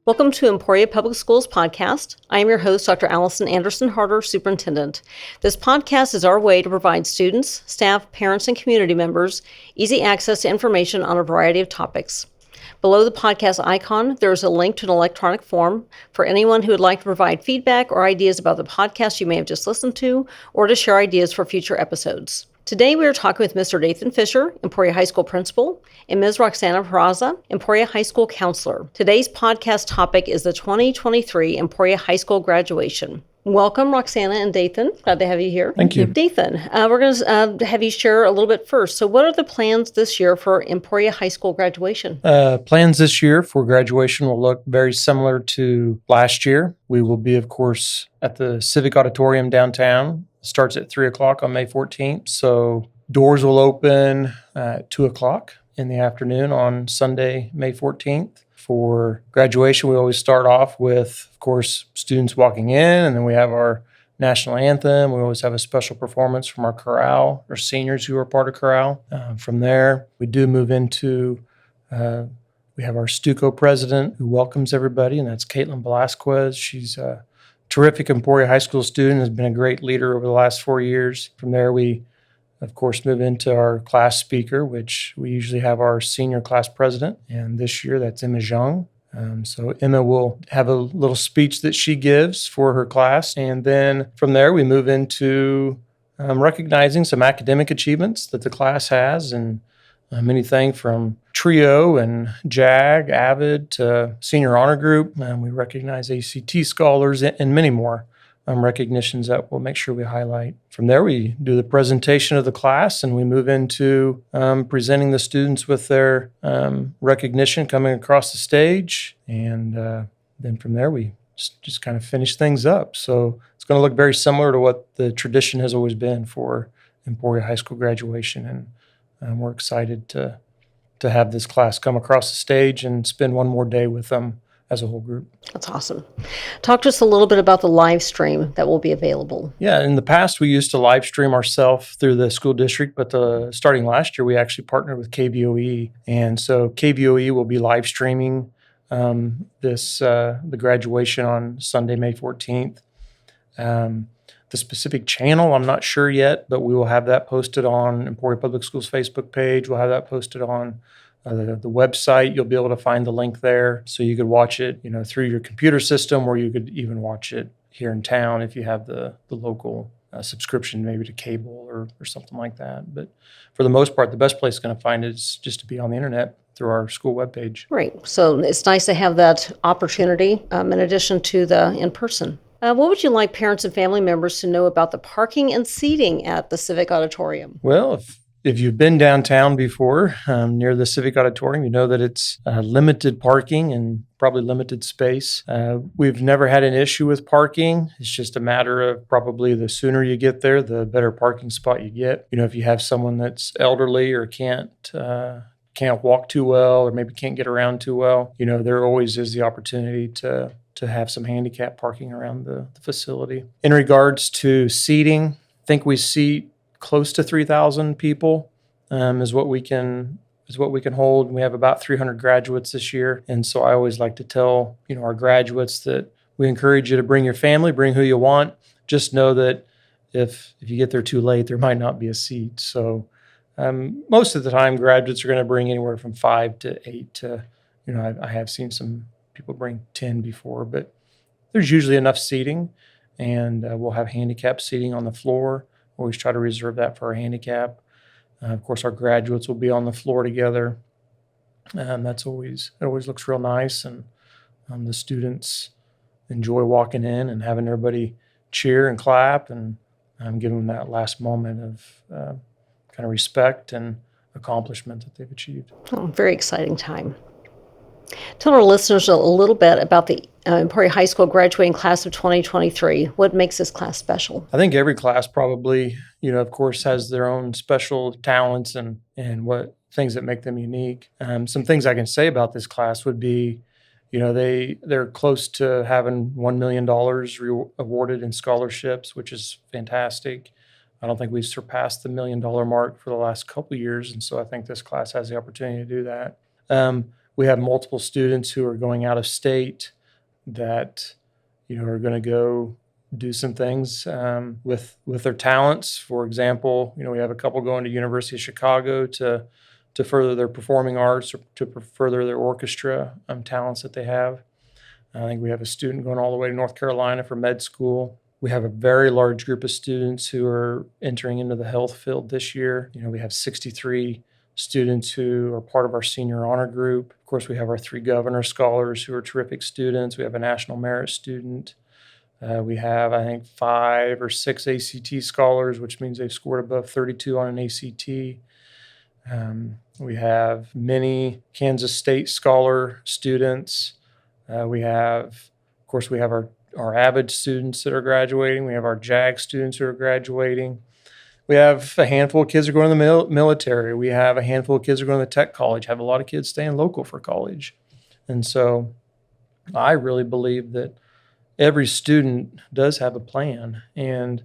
Welcome to Emporia Public Schools podcast. I am your host, Dr. Allison Anderson Harder, Superintendent. This podcast is our way to provide students, staff, parents, and community members easy access to information on a variety of topics. Below the podcast icon, there is a link to an electronic form for anyone who would like to provide feedback or ideas about the podcast you may have just listened to, or to share ideas for future episodes. Today we are talking with Mr. Dathan Fischer, Emporia High School Principal, and Ms. Roxana Peraza, Emporia High School Counselor. Today's podcast topic is the 2023 Emporia High School Graduation. Welcome, Roxana and Dathan. Glad to have you here. Thank you. Dathan, we're going to have you share a little bit first. So what are the plans this year for Emporia High School graduation? Plans this year for graduation will look very similar to last year. We will be, of course, at the Civic Auditorium downtown. It starts at 3 o'clock on May 14th. So doors will open at 2 o'clock in the afternoon on Sunday, May 14th. For graduation, we always start off with, of course, students walking in, and then we have our national anthem. We always have a special performance from our chorale, or seniors who are part of chorale. From there, we do move into, we have our Stuco president who welcomes everybody, and that's Caitlin Velasquez. She's a terrific Emporia High School student, has been a great leader over the last 4 years. From there, we of course, move into our class speaker, which we usually have our senior class president. And this year, that's Emma Zhang. So Emma will have a little speech that she gives for her class. And then from there, we move into recognizing some academic achievements that the class has, and anything from TRIO and JAG, AVID to Senior Honor Group. We recognize ACT scholars and many more. Recognitions that we'll make sure we highlight. From there, we do the presentation of the class, and we move into presenting the students with their recognition coming across the stage. And then from there, we just kind of finish things up. So it's going to look very similar to what the tradition has always been for Emporia High School graduation. And we're excited to have this class come across the stage and spend one more day with them as a whole group. That's awesome. Talk to us a little bit about the live stream that will be available. Yeah, in the past, we used to live stream ourselves through the school district, but starting last year, we actually partnered with KVOE. And so KVOE will be live streaming the graduation on Sunday, May 14th. The specific channel, I'm not sure yet, but we will have that posted on Emporia Public Schools Facebook page. We'll have that posted on the website. You'll be able to find the link there, so you could watch it, through your computer system, or you could even watch it here in town if you have the local subscription, maybe to cable or something like that. But for the most part, the best place going to find it is just to be on the internet through our school webpage. Right. So it's nice to have that opportunity in addition to the in-person. What would you like parents and family members to know about the parking and seating at the Civic Auditorium? Well, if you've been downtown before, near the Civic Auditorium, you know that it's limited parking and probably limited space. We've never had an issue with parking. It's just a matter of probably the sooner you get there, the better parking spot you get. If you have someone that's elderly or can't walk too well, or maybe can't get around too well, there always is the opportunity to have some handicap parking around the facility. In regards to seating, I think we seat close to 3,000 people is what we can hold. We have about 300 graduates this year, and so I always like to tell our graduates that we encourage you to bring your family, bring who you want. Just know that if you get there too late, there might not be a seat. So most of the time, graduates are going to bring anywhere from 5 to 8 to I have seen some people bring 10 before, but there's usually enough seating, and we'll have handicap seating on the floor. Always try to reserve that for our handicap. Of course, our graduates will be on the floor together. It always looks real nice, and the students enjoy walking in and having everybody cheer and clap and give them that last moment of kind of respect and accomplishment that they've achieved. Oh, very exciting time. Tell our listeners a little bit about the Emporia High School graduating class of 2023. What makes this class special? I think every class probably, of course, has their own special talents and what things that make them unique. Some things I can say about this class would be, they're close to having $1 million awarded in scholarships, which is fantastic. I don't think we've surpassed the $1 million mark for the last couple of years, and so I think this class has the opportunity to do that. We have multiple students who are going out of state that, are going to go do some things with their talents. For example, we have a couple going to University of Chicago to further their performing arts or to further their orchestra talents that they have. I think we have a student going all the way to North Carolina for med school. We have a very large group of students who are entering into the health field this year. We have 63 students who are part of our senior honor group. Of course, we have our 3 governor scholars who are terrific students. We have a national merit student. We have, I think, 5 or 6 ACT scholars, which means they've scored above 32 on an ACT. We have many Kansas State scholar students. We have, of course, we have our AVID students that are graduating. We have our JAG students who are graduating. We have a handful of kids who are going to the military. We have a handful of kids who are going to tech college. Have a lot of kids staying local for college. And so I really believe that every student does have a plan and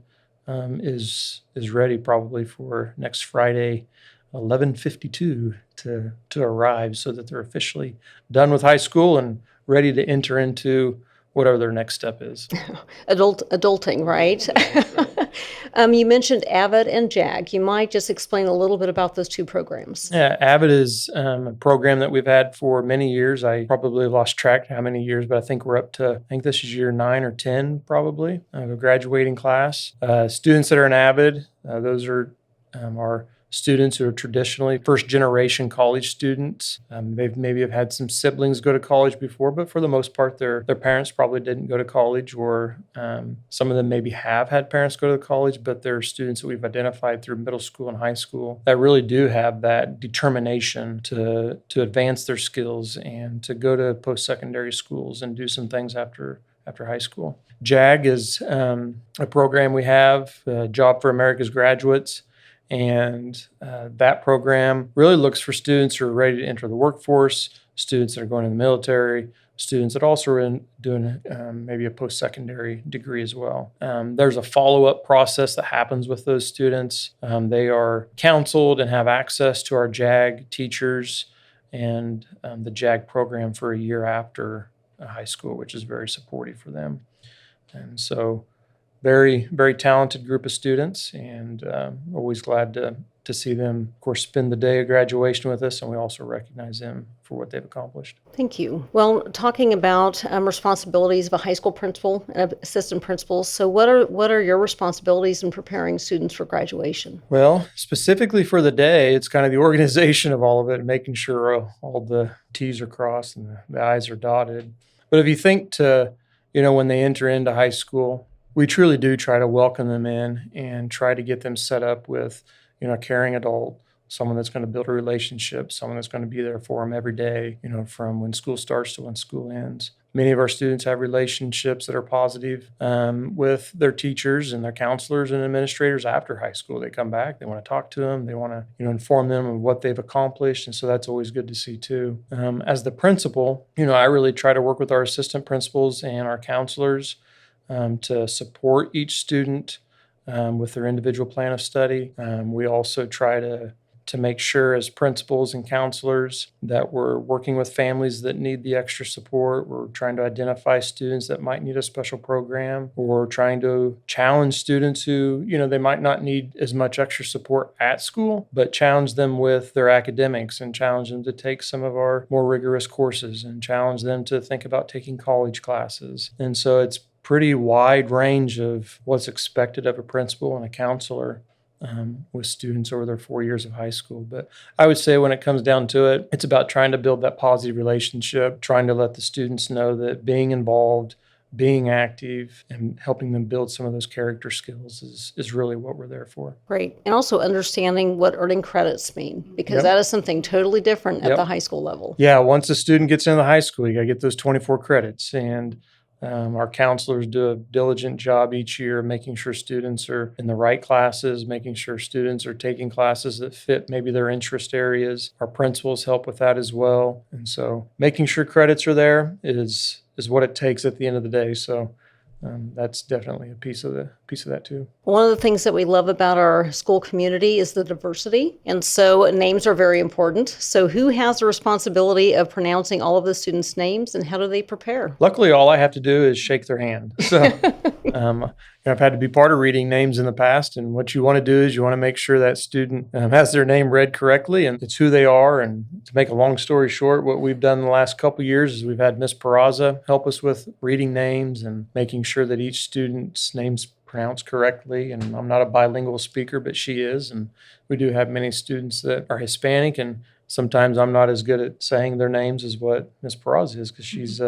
is ready probably for next Friday, 11:52 to arrive so that they're officially done with high school and ready to enter into whatever their next step is. Adulting, right? You mentioned AVID and JAG. You might just explain a little bit about those 2 programs. Yeah, AVID is a program that we've had for many years. I probably lost track how many years, but I think we're up to, I think this is year 9 or 10 probably, of a graduating class. Students that are in AVID, those are our students who are traditionally first-generation college students. They've maybe have had some siblings go to college before, but for the most part, their parents probably didn't go to college, or some of them maybe have had parents go to college, but they're students that we've identified through middle school and high school that really do have that determination to advance their skills and to go to post-secondary schools and do some things after high school. JAG is a program we have, Job for America's Graduates. And that program really looks for students who are ready to enter the workforce, students that are going to the military, students that also are doing maybe a post-secondary degree as well. There's a follow-up process that happens with those students. They are counseled and have access to our JAG teachers and the JAG program for a year after high school, which is very supportive for them. And so very, very talented group of students, and always glad to see them, of course, spend the day of graduation with us, and we also recognize them for what they've accomplished. Thank you. Well, talking about responsibilities of a high school principal and assistant principals, so what are your responsibilities in preparing students for graduation? Well, specifically for the day, it's kind of the organization of all of it, making sure all the T's are crossed and the I's are dotted. But if you think to, when they enter into high school, we truly do try to welcome them in and try to get them set up with, a caring adult, someone that's going to build a relationship, someone that's going to be there for them every day, from when school starts to when school ends. Many of our students have relationships that are positive with their teachers and their counselors and administrators after high school. They come back, they want to talk to them, they want to inform them of what they've accomplished, and so that's always good to see too. As the principal, I really try to work with our assistant principals and our counselors to support each student with their individual plan of study. We also try to make sure as principals and counselors that we're working with families that need the extra support. We're trying to identify students that might need a special program, or trying to challenge students who, they might not need as much extra support at school, but challenge them with their academics and challenge them to take some of our more rigorous courses and challenge them to think about taking college classes. And so it's pretty wide range of what's expected of a principal and a counselor with students over their 4 years of high school. But I would say when it comes down to it, it's about trying to build that positive relationship, trying to let the students know that being involved, being active, and helping them build some of those character skills is really what we're there for. Great. And also understanding what earning credits mean, because that is something totally different at the high school level. Yeah, once a student gets into the high school, you got to get those 24 credits. And our counselors do a diligent job each year making sure students are in the right classes, making sure students are taking classes that fit maybe their interest areas. Our principals help with that as well. And so making sure credits are there is what it takes at the end of the day. So that's definitely a piece of that too. One of the things that we love about our school community is the diversity, and so names are very important. So who has the responsibility of pronouncing all of the students' names, and how do they prepare? Luckily, all I have to do is shake their hand. So I've had to be part of reading names in the past, and what you want to do is you want to make sure that student has their name read correctly, and it's who they are. And to make a long story short, what we've done the last couple of years is we've had Miss Peraza help us with reading names and making sure that each student's name's pronounced correctly. And I'm not a bilingual speaker, but she is. And we do have many students that are Hispanic, and sometimes I'm not as good at saying their names as what Miss Peraza is, because she's,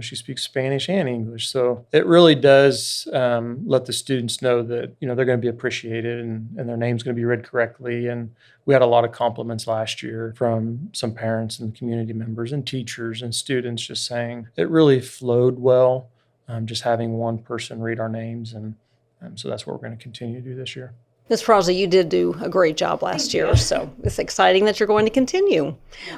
she speaks Spanish and English. So it really does let the students know that, they're going to be appreciated and their name's going to be read correctly. And we had a lot of compliments last year from some parents and community members and teachers and students just saying it really flowed well, just having one person read our names. And so that's what we're going to continue to do this year. Ms. Peraza, you did do a great job last year, so it's exciting that you're going to continue.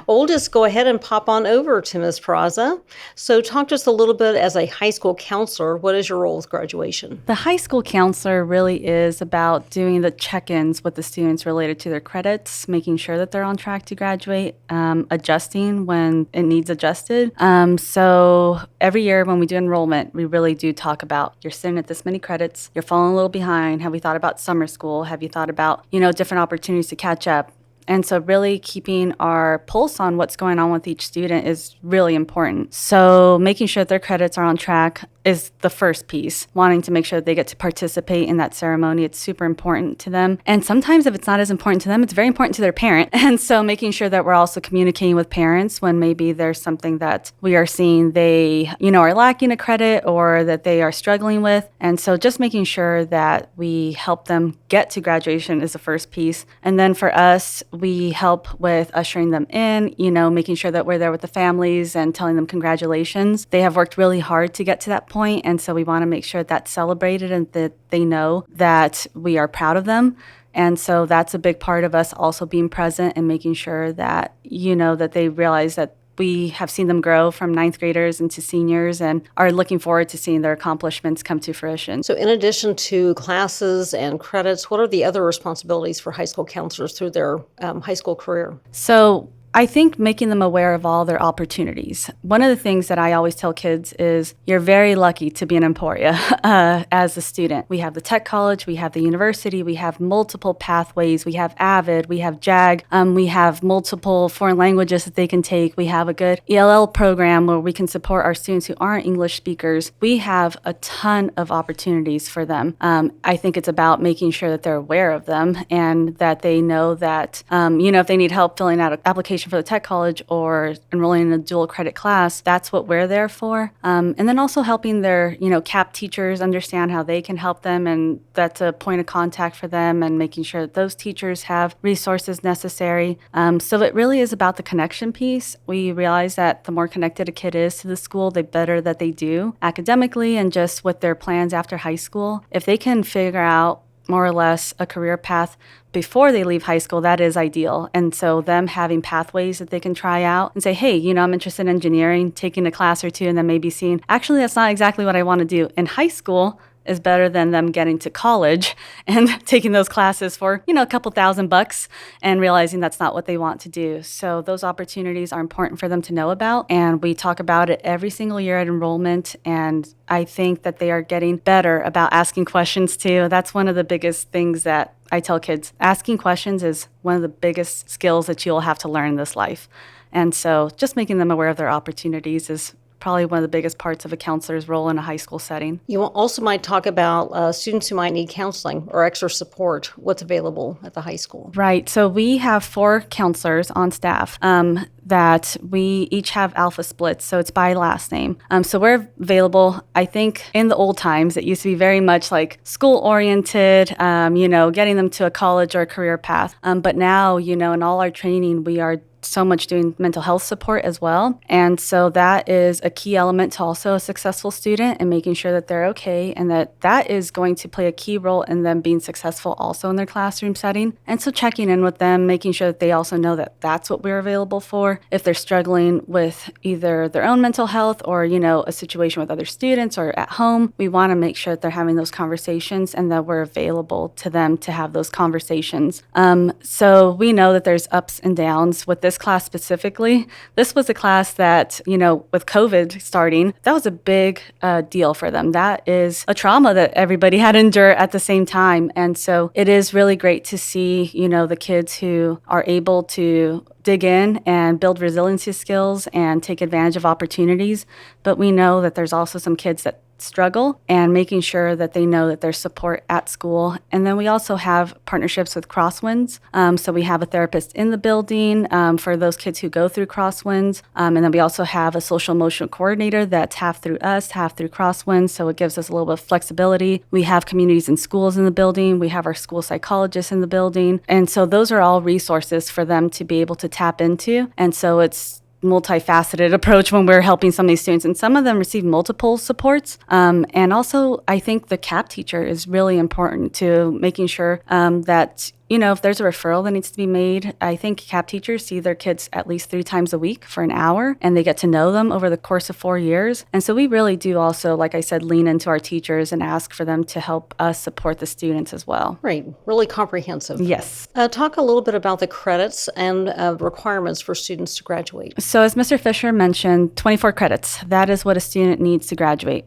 Well, we'll just go ahead and pop on over to Ms. Peraza. So talk to us a little bit as a high school counselor. What is your role with graduation? The high school counselor really is about doing the check-ins with the students related to their credits, making sure that they're on track to graduate, adjusting when it needs adjusted. So every year when we do enrollment, we really do talk about you're sitting at this many credits, you're falling a little behind. Have we thought about summer school? Have you thought about, different opportunities to catch up? And so really keeping our pulse on what's going on with each student is really important. So making sure that their credits are on track is the first piece. Wanting to make sure that they get to participate in that ceremony. It's super important to them. And sometimes if it's not as important to them, it's very important to their parent. And so making sure that we're also communicating with parents when maybe there's something that we are seeing they, are lacking a credit or that they are struggling with. And so just making sure that we help them get to graduation is the first piece. And then for us, we help with ushering them in, making sure that we're there with the families and telling them congratulations. They have worked really hard to get to that point, and so we want to make sure that's celebrated and that they know that we are proud of them. And so that's a big part of us also being present and making sure that, that they realize that we have seen them grow from ninth graders into seniors and are looking forward to seeing their accomplishments come to fruition. So in addition to classes and credits, what are the other responsibilities for high school counselors through their high school career? So I think making them aware of all their opportunities. One of the things that I always tell kids is you're very lucky to be in Emporia as a student. We have the tech college, we have the university, we have multiple pathways, we have AVID, we have JAG, we have multiple foreign languages that they can take. We have a good ELL program where we can support our students who aren't English speakers. We have a ton of opportunities for them. I think it's about making sure that they're aware of them and that they know that, if they need help filling out an application for the tech college or enrolling in a dual credit class, that's what we're there for. And then also helping their, CAP teachers understand how they can help them, and that's a point of contact for them, and making sure that those teachers have resources necessary. So it really is about the connection piece. We realize that the more connected a kid is to the school, the better that they do academically and just with their plans after high school. If they can figure out more or less a career path before they leave high school, that is ideal. And so them having pathways that they can try out and say, hey, I'm interested in engineering, taking a class or two, and then maybe seeing, actually, that's not exactly what I want to do in high school, is better than them getting to college and taking those classes for, a couple $1,000 and realizing that's not what they want to do. So those opportunities are important for them to know about. And we talk about it every single year at enrollment. And I think that they are getting better about asking questions too. That's one of the biggest things that I tell kids. Asking questions is one of the biggest skills that you'll have to learn in this life. And so just making them aware of their opportunities is probably one of the biggest parts of a counselor's role in a high school setting. You also might talk about students who might need counseling or extra support. What's available at the high school? Right. So we have 4 counselors on staff that we each have alpha splits. So it's by last name. So we're available. I think in the old times, it used to be very much like school oriented, getting them to a college or a career path. But now, in all our training, we are so much doing mental health support as well. And so that is a key element to also a successful student and making sure that they're okay and that is going to play a key role in them being successful also in their classroom setting. And so checking in with them, making sure that they also know that that's what we're available for. If they're struggling with either their own mental health or, a situation with other students or at home, we want to make sure that they're having those conversations and that we're available to them to have those conversations. So we know that there's ups and downs with this class specifically. This was a class that, with COVID starting, that was a big deal for them. That is a trauma that everybody had to endure at the same time. And so it is really great to see, the kids who are able to dig in and build resiliency skills and take advantage of opportunities. But we know that there's also some kids that struggle and making sure that they know that there's support at school. And then we also have partnerships with Crosswinds. So we have a therapist in the building for those kids who go through Crosswinds. And then we also have a social emotional coordinator that's half through us, half through Crosswinds. So it gives us a little bit of flexibility. We have communities and schools in the building. We have our school psychologists in the building. And so those are all resources for them to be able to tap into. And so it's multifaceted approach when we're helping some of these students, and some of them receive multiple supports. And also, I think the CAP teacher is really important to making sure that if there's a referral that needs to be made, I think CAP teachers see their kids at least 3 times a week for an hour, and they get to know them over the course of 4 years. And so we really do also, like I said, lean into our teachers and ask for them to help us support the students as well. Right. Really comprehensive. Yes. Talk a little bit about the credits and requirements for students to graduate. So as Mr. Fischer mentioned, 24 credits. That is what a student needs to graduate.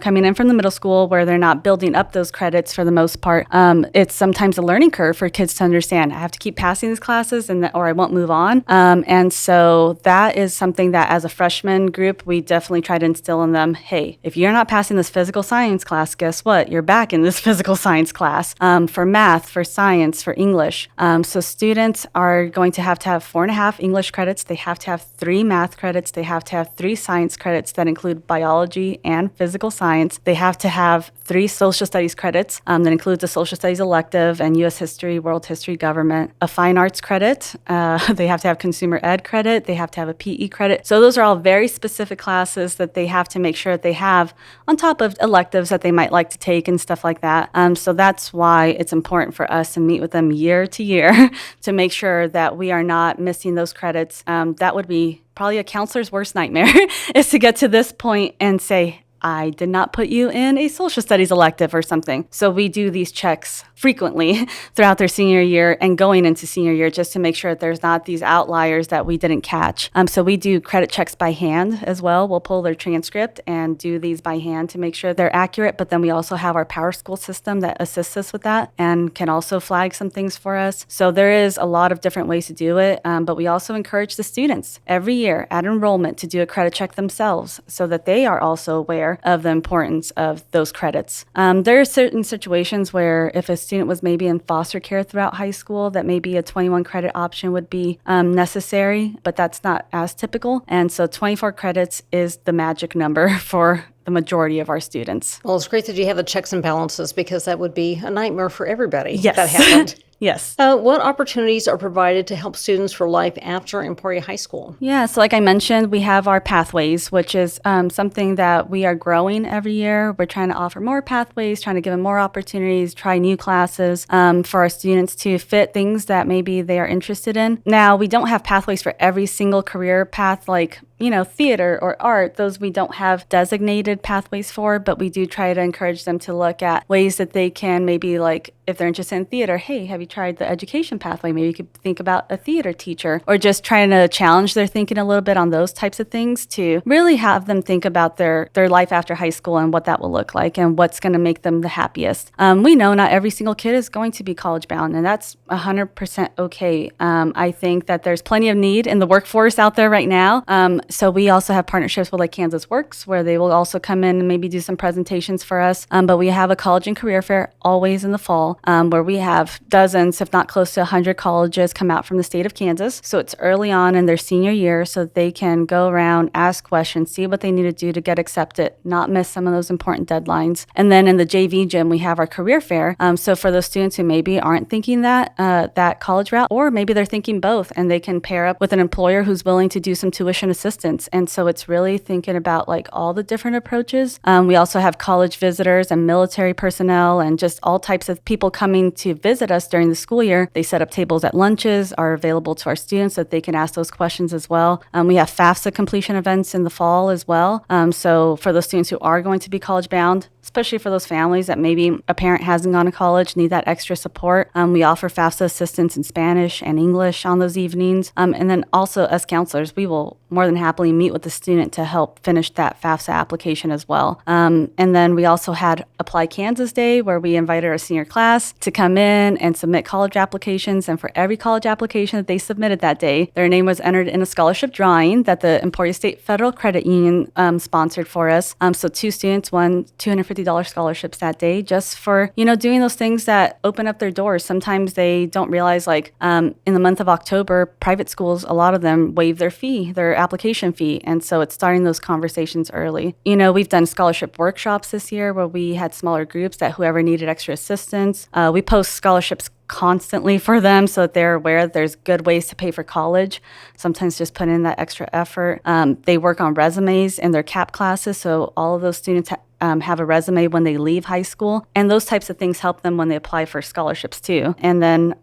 Coming in from the middle school where they're not building up those credits for the most part, it's sometimes a learning curve for kids to understand. I have to keep passing these classes or I won't move on. And so that is something that as a freshman group, we definitely try to instill in them, hey, if you're not passing this physical science class, guess what? You're back in this physical science class for math, for science, for English. So students are going to have 4.5 English credits. They have to have 3 math credits. They have to have 3 science credits that include biology and physical science. They have to have 3 social studies credits that includes a social studies elective and U.S. history, world history, government, a fine arts credit. They have to have consumer ed credit. They have to have a PE credit. So those are all very specific classes that they have to make sure that they have on top of electives that they might like to take and stuff like that. So that's why it's important for us to meet with them year to year to make sure that we are not missing those credits. That would be probably a counselor's worst nightmare is to get to this point and say, I did not put you in a social studies elective or something. So we do these checks frequently throughout their senior year and going into senior year just to make sure that there's not these outliers that we didn't catch. So we do credit checks by hand as well. We'll pull their transcript and do these by hand to make sure they're accurate. But then we also have our Power School system that assists us with that and can also flag some things for us. So there is a lot of different ways to do it. But we also encourage the students every year at enrollment to do a credit check themselves so that they are also aware of the importance of those credits. There are certain situations where if a student was maybe in foster care throughout high school, that maybe a 21 credit option would be necessary, but that's not as typical. And so 24 credits is the magic number for the majority of our students. Well, it's great that you have the checks and balances because that would be a nightmare for everybody if Yes. that happened. Yes. What opportunities are provided to help students for life after Emporia High School? Yeah, so like I mentioned, we have our pathways, which is something that we are growing every year. We're trying to offer more pathways, trying to give them more opportunities, try new classes for our students to fit things that maybe they are interested in. Now, we don't have pathways for every single career path like theater or art. Those we don't have designated pathways for, but we do try to encourage them to look at ways that they can maybe like, if they're interested in theater, hey, have you tried the education pathway? Maybe you could think about a theater teacher, or just trying to challenge their thinking a little bit on those types of things to really have them think about their life after high school and what that will look like and what's going to make them the happiest. We know not every single kid is going to be college bound, and that's 100% okay. I think that there's plenty of need in the workforce out there right now. So we also have partnerships with like Kansas Works, where they will also come in and maybe do some presentations for us. But we have a college and career fair always in the fall, where we have dozens, if not close to 100 colleges come out from the state of Kansas. So it's early on in their senior year, so they can go around, ask questions, see what they need to do to get accepted, not miss some of those important deadlines. And then in the JV gym, we have our career fair. So for those students who maybe aren't thinking that college route, or maybe they're thinking both, and they can pair up with an employer who's willing to do some tuition assistance. And so it's really thinking about like all the different approaches. We also have college visitors and military personnel and just all types of people coming to visit us during the school year. They set up tables at lunches, are available to our students so that they can ask those questions as well. We have FAFSA completion events in the fall as well. So for those students who are going to be college bound, especially for those families that maybe a parent hasn't gone to college, need that extra support, we offer FAFSA assistance in Spanish and English on those evenings. And then also as counselors, we will more than happily meet with the student to help finish that FAFSA application as well. And then we also had Apply Kansas Day, where we invited our senior class to come in and submit college applications. And for every college application that they submitted that day, their name was entered in a scholarship drawing that the Emporia State Federal Credit Union sponsored for us. So 2 students won $250 scholarships that day just for, doing those things that open up their doors. Sometimes they don't realize, like in the month of October, private schools, a lot of them waive their application fee. And so it's starting those conversations early. We've done scholarship workshops this year where we had smaller groups that whoever needed extra assistance. We post scholarships constantly for them so that they're aware that there's good ways to pay for college. Sometimes just put in that extra effort. They work on resumes in their CAP classes, so all of those students have a resume when they leave high school. And those types of things help them when they apply for scholarships too. And then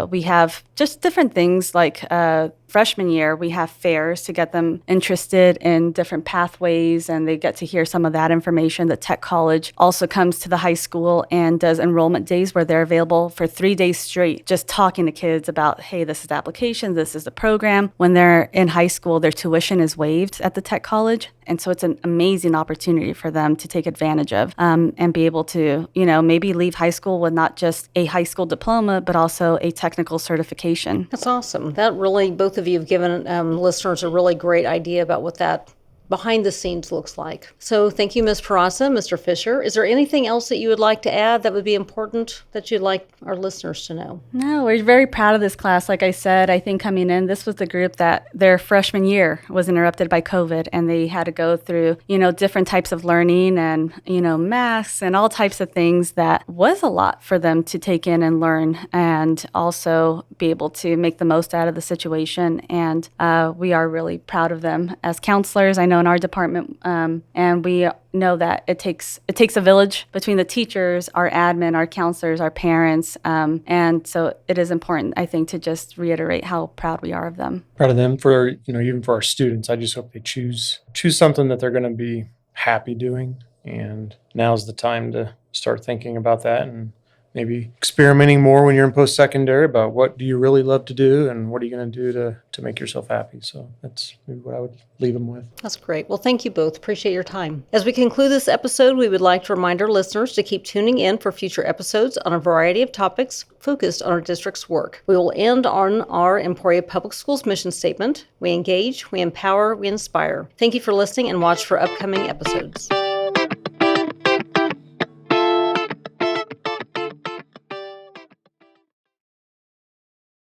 we have just different things like freshman year, we have fairs to get them interested in different pathways, and they get to hear some of that information. The Tech College also comes to the high school and does enrollment days where they're available for 3 days straight, just talking to kids about, hey, this is the application, this is the program. When they're in high school, their tuition is waived at the Tech College. And so it's an amazing opportunity for them to take advantage of and be able to, maybe leave high school with not just a high school diploma, but also a technical certification. That's awesome. That really, both of you have given listeners a really great idea about what that behind the scenes looks like. So thank you, Ms. Peraza, Mr. Fischer. Is there anything else that you would like to add that would be important that you'd like our listeners to know? No, we're very proud of this class. Like I said, I think coming in, this was the group that their freshman year was interrupted by COVID, and they had to go through, different types of learning and, maths and all types of things that was a lot for them to take in and learn, and also be able to make the most out of the situation. And we are really proud of them as counselors. I know in our department, and we know that it takes a village between the teachers, our admin, our counselors, our parents, and so it is important, I think, to just reiterate how proud we are of them. Proud of them for, even for our students. I just hope they choose something that they're going to be happy doing, and now's the time to start thinking about that and maybe experimenting more when you're in post-secondary about what do you really love to do and what are you going to do to make yourself happy. So that's maybe what I would leave them with. That's great. Well, thank you both. Appreciate your time. As we conclude this episode, we would like to remind our listeners to keep tuning in for future episodes on a variety of topics focused on our district's work. We will end on our Emporia Public Schools mission statement. We engage, we empower, we inspire. Thank you for listening, and watch for upcoming episodes.